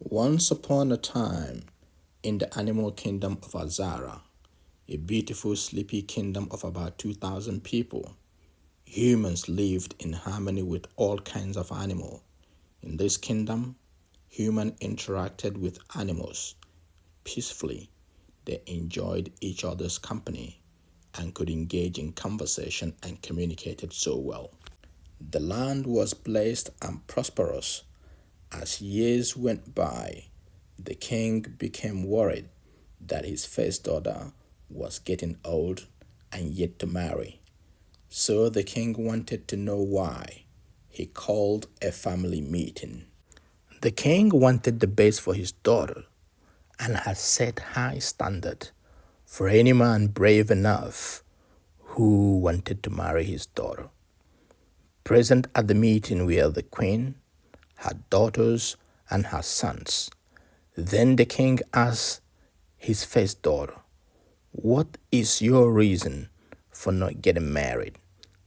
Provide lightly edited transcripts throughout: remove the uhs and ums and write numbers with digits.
Once upon a time, in the animal kingdom of Azara, a beautiful sleepy kingdom of about 2,000 people, humans lived in harmony with all kinds of animals. In this kingdom, humans interacted with animals peacefully. They enjoyed each other's company and could engage in conversation and communicated so well. The land was blessed and prosperous. As years went by, the king became worried that his first daughter was getting old and yet to marry. So the king wanted to know why. He called a family meeting. The king wanted the best for his daughter and had set high standard for any man brave enough who wanted to marry his daughter. Present at the meeting were the queen, her daughters, and her sons. Then the king asked his first daughter, "What is your reason for not getting married,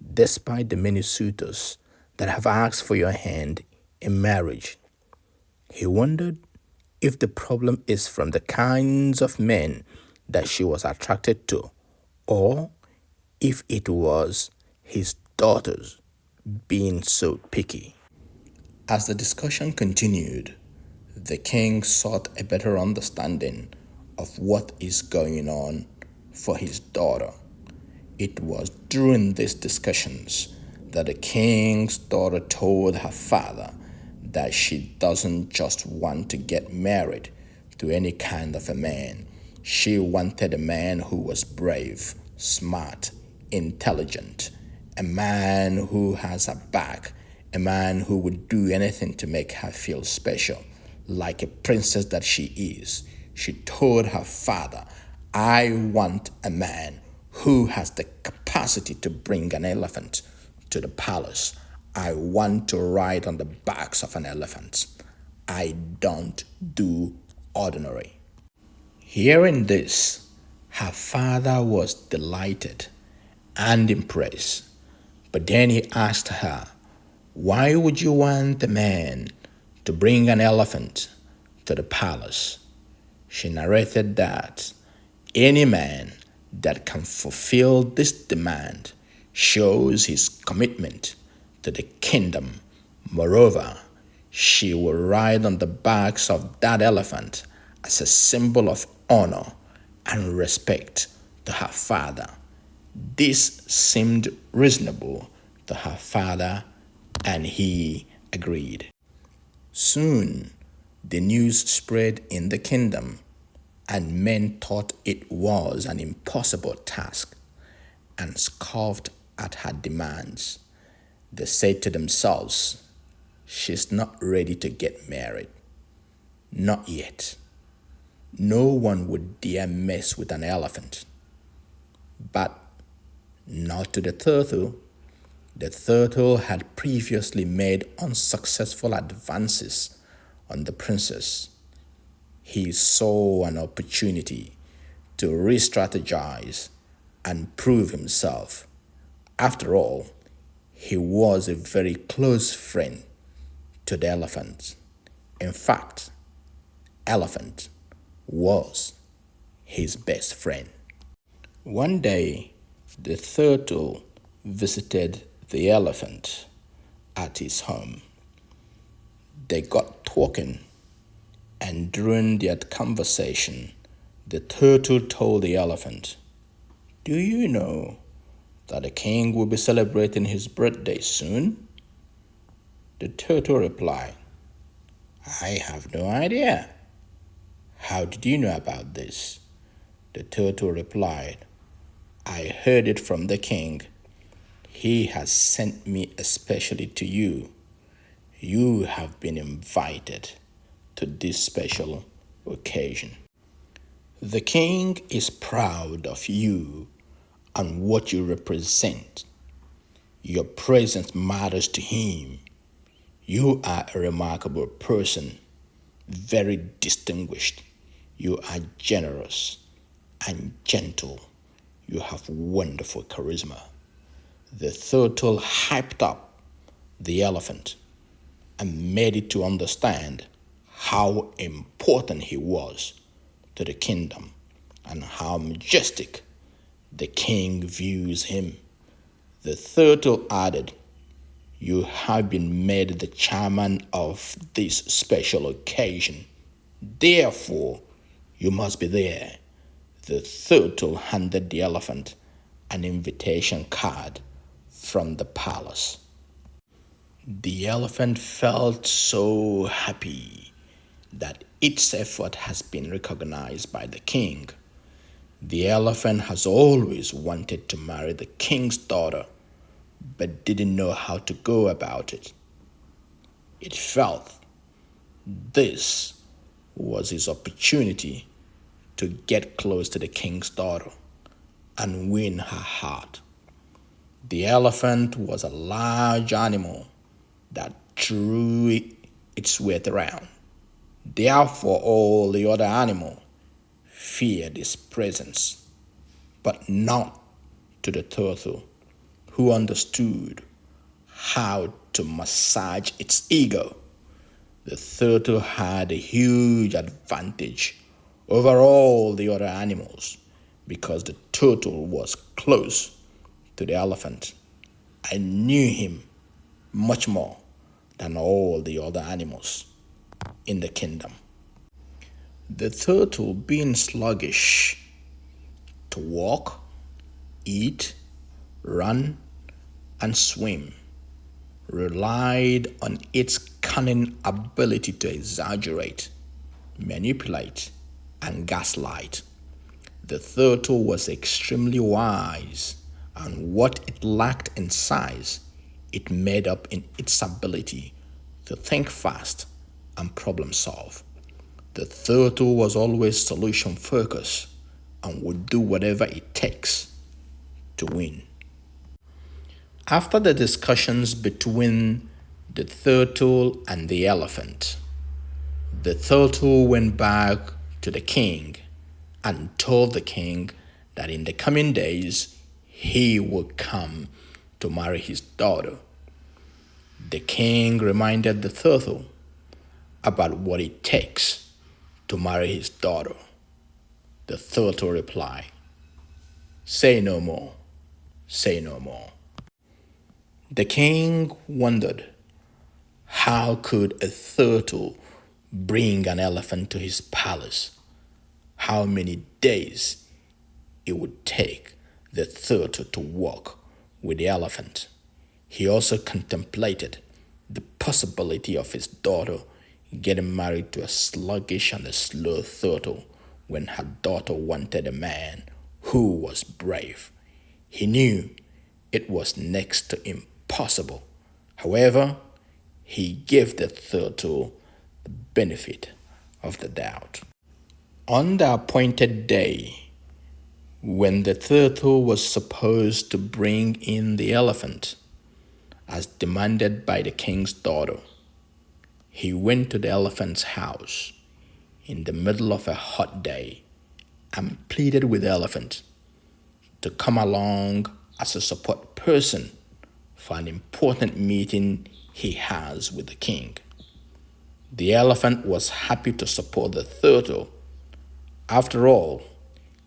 despite the many suitors that have asked for your hand in marriage?" He wondered if the problem is from the kinds of men that she was attracted to, or if it was his daughters being so picky. As the discussion continued, the king sought a better understanding of what is going on for his daughter. It was during these discussions that the king's daughter told her father that she doesn't just want to get married to any kind of a man. She wanted a man who was brave, smart, intelligent, a man who has a back, a man who would do anything to make her feel special, like a princess that she is. She told her father, "I want a man who has the capacity to bring an elephant to the palace. I want to ride on the backs of an elephant. I don't do ordinary." Hearing this, her father was delighted and impressed. But then he asked her, "Why would you want a man to bring an elephant to the palace?" She narrated that any man that can fulfill this demand shows his commitment to the kingdom. Moreover, she will ride on the backs of that elephant as a symbol of honor and respect to her father. This seemed reasonable to her father, and he agreed. Soon, the news spread in the kingdom, and men thought it was an impossible task and scoffed at her demands. They said to themselves, "She's not ready to get married. Not yet. No one would dare mess with an elephant." But not to the turtle. The turtle had previously made unsuccessful advances on the princess. He saw an opportunity to re strategize and prove himself. After all, he was a very close friend to the elephant. In fact, elephant was his best friend. One day, the turtle visited the elephant at his home. They got talking, and during their conversation, the turtle told the elephant, "Do you know that the king will be celebrating his birthday soon?" The turtle replied, "I have no idea." "How did you know about this?" The turtle replied, "I heard it from the king. He has sent me especially to you. You have been invited to this special occasion. The king is proud of you and what you represent. Your presence matters to him. You are a remarkable person, very distinguished. You are generous and gentle. You have wonderful charisma." The turtle hyped up the elephant and made it to understand how important he was to the kingdom and how majestic the king views him. The turtle added, "You have been made the chairman of this special occasion. Therefore, you must be there." The turtle handed the elephant an invitation card from the palace. The elephant felt so happy that its effort has been recognized by the king. The elephant has always wanted to marry the king's daughter, but didn't know how to go about it. It felt this was his opportunity to get close to the king's daughter and win her heart. The elephant was a large animal that threw its weight around. Therefore, all the other animals feared his presence, but not to the turtle, who understood how to massage its ego. The turtle had a huge advantage over all the other animals because the turtle was close to the elephant and knew him much more than all the other animals in the kingdom. The turtle, being sluggish to walk, eat, run, and swim, relied on its cunning ability to exaggerate, manipulate, and gaslight. The turtle was extremely wise, and what it lacked in size, it made up in its ability to think fast and problem solve. The turtle was always solution focused and would do whatever it takes to win. After the discussions between the turtle and the elephant, the turtle went back to the king and told the king that in the coming days he would come to marry his daughter. The king reminded the turtle about what it takes to marry his daughter. The turtle replied, "Say no more, say no more." The king wondered, how could a turtle bring an elephant to his palace? How many days it would take the turtle to walk with the elephant. He also contemplated the possibility of his daughter getting married to a sluggish and a slow turtle when her daughter wanted a man who was brave. He knew it was next to impossible. However, he gave the turtle the benefit of the doubt. On the appointed day, when the turtle was supposed to bring in the elephant, as demanded by the king's daughter, he went to the elephant's house in the middle of a hot day and pleaded with the elephant to come along as a support person for an important meeting he has with the king. The elephant was happy to support the turtle. After all,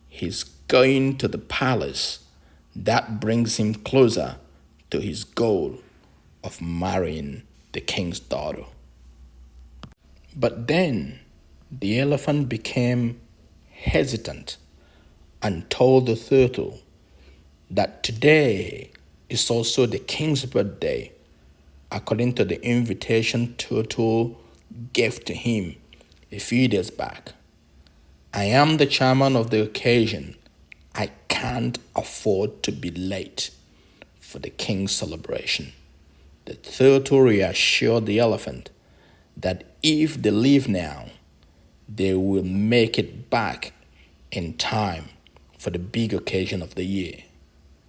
he's going to the palace. That brings him closer to his goal of marrying the king's daughter. But then the elephant became hesitant and told the turtle that today is also the king's birthday, according to the invitation turtle gave to him a few days back. "I am the chairman of the occasion. I can't afford to be late for the king's celebration." The turtle reassured the elephant that if they leave now, they will make it back in time for the big occasion of the year.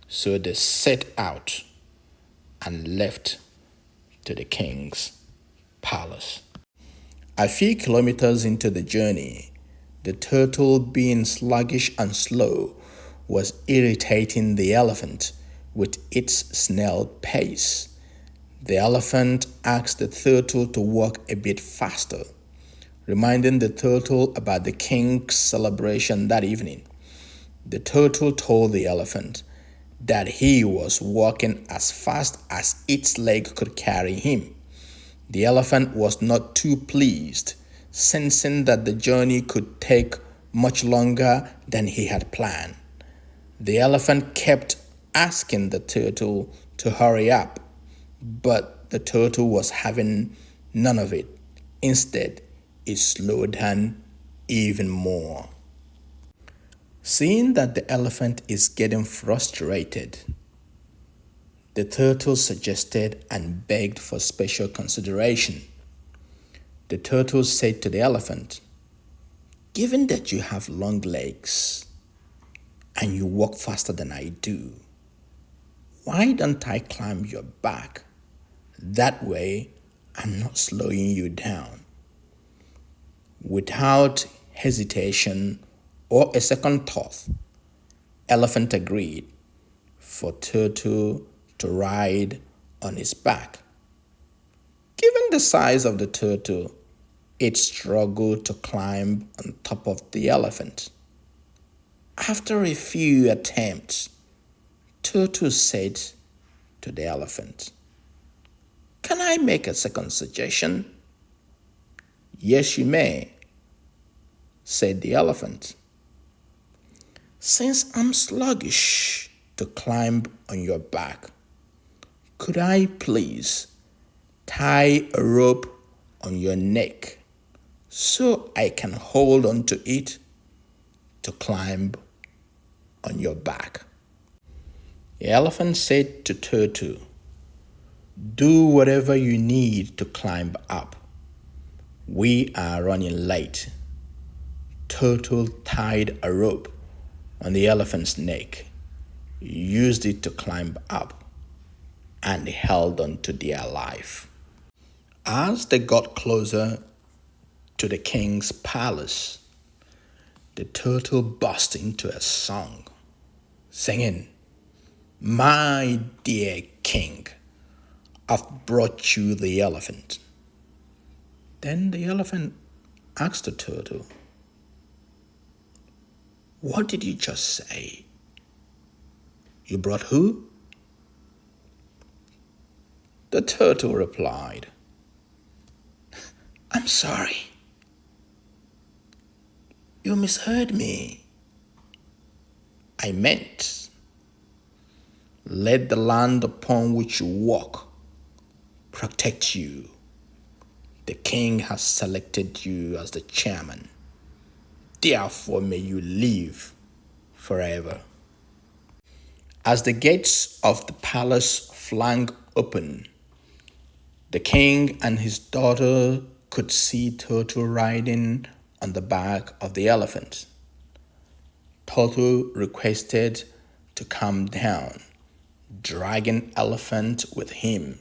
So they set out and left to the king's palace. A few kilometers into the journey, the turtle, being sluggish and slow, was irritating the elephant with its snail pace. The elephant asked the turtle to walk a bit faster. reminding the turtle about the king's celebration that evening. The turtle told the elephant that he was walking as fast as its leg could carry him. The elephant was not too pleased, sensing that the journey could take much longer than he had planned. The elephant kept asking the turtle to hurry up, but the turtle was having none of it. Instead, it slowed down even more. Seeing that the elephant is getting frustrated, the turtle suggested and begged for special consideration. The turtle said to the elephant, "Given that you have long legs and you walk faster than I do, why don't I climb your back? That way, I'm not slowing you down." Without hesitation or a second thought, elephant agreed for turtle to ride on his back. Given the size of the turtle, it struggled to climb on top of the elephant. After a few attempts, Turtle said to the elephant, "Can I make a second suggestion?" "Yes, you may," said the elephant. "Since I'm sluggish to climb on your back, could I please tie a rope on your neck so I can hold on to it to climb on your back?" The elephant said to Turtle, "Do whatever you need to climb up. We are running late." Turtle tied a rope on the elephant's neck, used it to climb up, and held on to their life. As they got closer to the king's palace, the turtle burst into a song, singing, "My dear king, I've brought you the elephant." Then the elephant asked the turtle, "What did you just say? You brought who?" The turtle replied, "I'm sorry. You misheard me. I meant, let the land upon which you walk protect you. The king has selected you as the chairman. Therefore, may you live forever." As the gates of the palace flung open, the king and his daughter could see Turtle riding on the back of the elephant. Turtle requested to calm down, dragging elephant with him.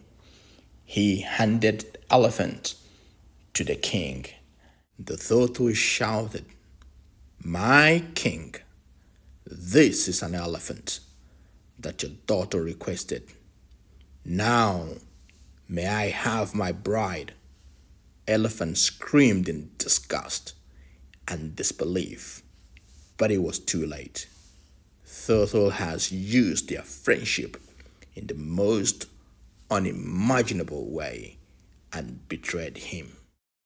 He handed the elephant to the king. The turtle shouted, "My king, this is an elephant that your daughter requested. Now, may I have my bride?" Elephant screamed in disgust and disbelief, but it was too late. Turtle has used their friendship in the most unimaginable way and betrayed him.